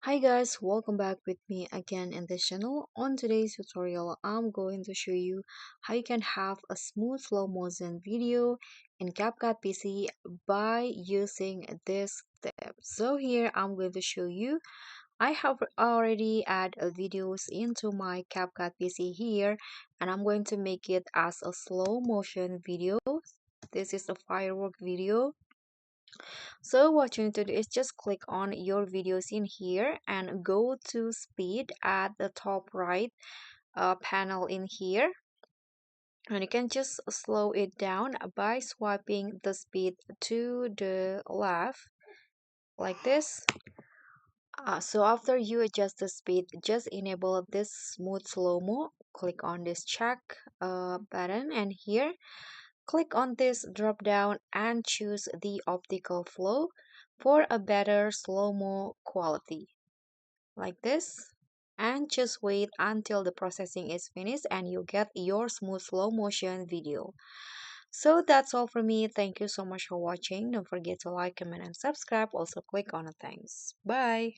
Hi guys, welcome back with me again in this channel. On today's tutorial, I'm going to show you how you can have a smooth slow motion video in CapCut PC by using this step. So here I'm going to show you. I have already added videos into my CapCut PC here, and I'm going to make it as a slow motion video. This is a firework video, so what you need to do is just click on your videos in here and go to speed at the top right panel in here. And you can just slow it down by swiping the speed to the left like this. So after you adjust the speed, just enable this smooth slow-mo. Click on this check button, and here click on this drop down and choose the optical flow for a better slow-mo quality like this, and just wait until the processing is finished and you get your smooth slow motion video. So that's all for me. Thank you so much for watching. Don't forget to like, comment, and subscribe. Also click on the thanks. Bye.